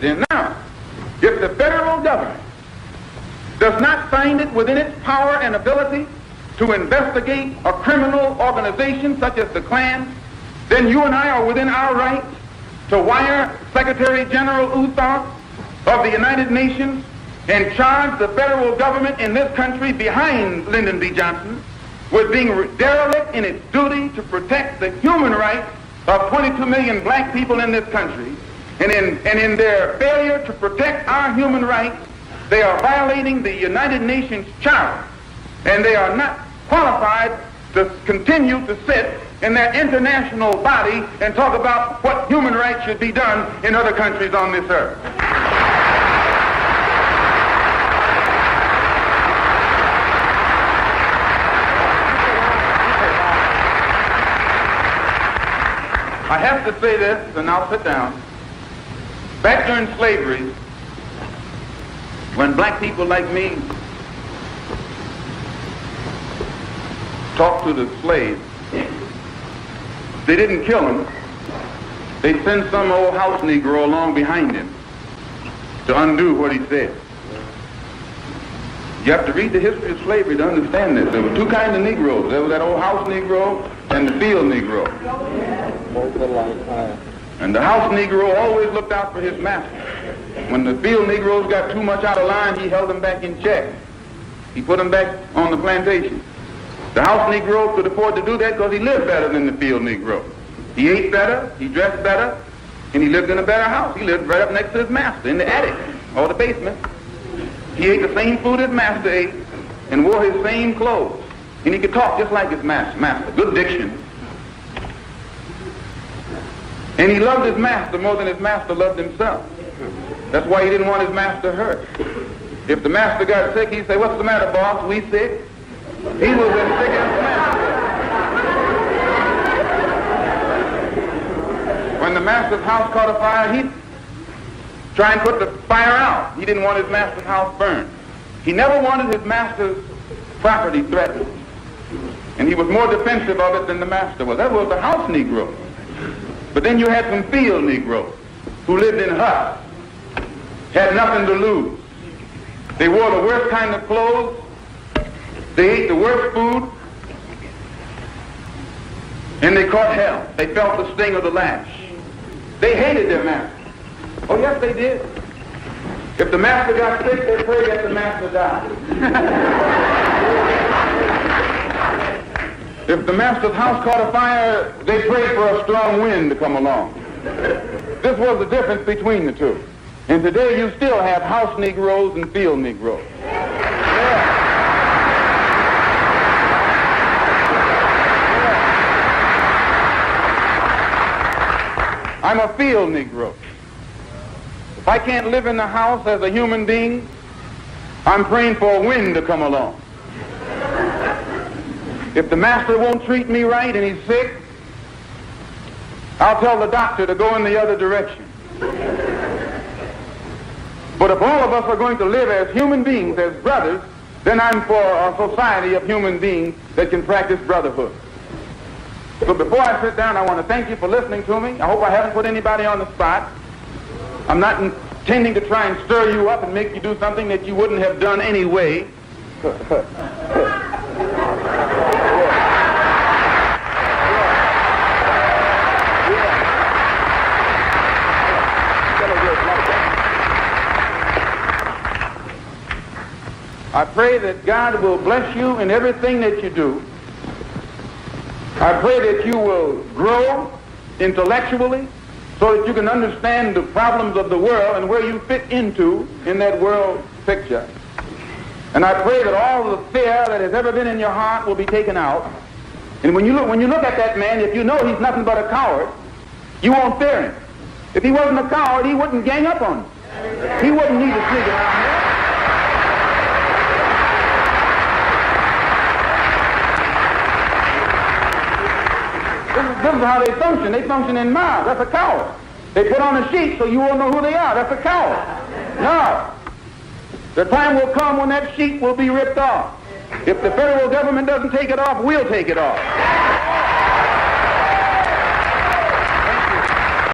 And now, if the federal government does not find it within its power and ability to investigate a criminal organization such as the Klan, then you and I are within our rights to wire Secretary General Uthar of the United Nations and charge the federal government in this country behind Lyndon B. Johnson with being derelict in its duty to protect the human rights of 22 million black people in this country. And in their failure to protect our human rights, they are violating the United Nations Charter, and they are not qualified to continue to sit in that international body and talk about what human rights should be done in other countries on this earth. I have to say this, and I'll sit down. Back during slavery, when black people like me talked to the slaves, they didn't kill him. They'd send some old house Negro along behind him to undo what he said. You have to read the history of slavery to understand this. There were two kinds of Negroes. There was that old house Negro and the field Negro. And the house Negro always looked out for his master. When the field Negroes got too much out of line, he held them back in check. He put them back on the plantation. The house Negro could afford to do that because he lived better than the field Negro. He ate better, he dressed better, and he lived in a better house. He lived right up next to his master in the attic or the basement. He ate the same food his master ate and wore his same clothes. And he could talk just like his master. Good diction. And he loved his master more than his master loved himself. That's why he didn't want his master hurt. If the master got sick, he'd say, "What's the matter, boss? We sick?" He was as sick as the master. When the master's house caught a fire, he'd try and put the fire out. He didn't want his master's house burned. He never wanted his master's property threatened. And he was more defensive of it than the master was. That was the house Negro. But then you had some field Negroes who lived in huts, had nothing to lose. They wore the worst kind of clothes. They ate the worst food. And they caught hell. They felt the sting of the lash. They hated their master. Oh, yes, they did. If the master got sick, they prayed that the master died. If the master's house caught a fire, they prayed for a strong wind to come along. This was the difference between the two. And today you still have house Negroes and field Negroes. I'm a field Negro. If I can't live in the house as a human being, I'm praying for a wind to come along. If the master won't treat me right and he's sick, I'll tell the doctor to go in the other direction. But if all of us are going to live as human beings, as brothers, then I'm for a society of human beings that can practice brotherhood. So before I sit down, I want to thank you for listening to me. I hope I haven't put anybody on the spot. I'm not intending to try and stir you up and make you do something that you wouldn't have done anyway. I pray that God will bless you in everything that you do. I pray that you will grow intellectually so that you can understand the problems of the world and where you fit into in that world picture. And I pray that all the fear that has ever been in your heart will be taken out. And when you look at that man, if you know he's nothing but a coward, you won't fear him. If he wasn't a coward, he wouldn't gang up on you. He wouldn't need to sneak around here. This is how they function. They function in mobs. That's a coward. They put on a sheet so you won't know who they are. That's a coward. No. The time will come when that sheet will be ripped off. If the federal government doesn't take it off, we'll take it off.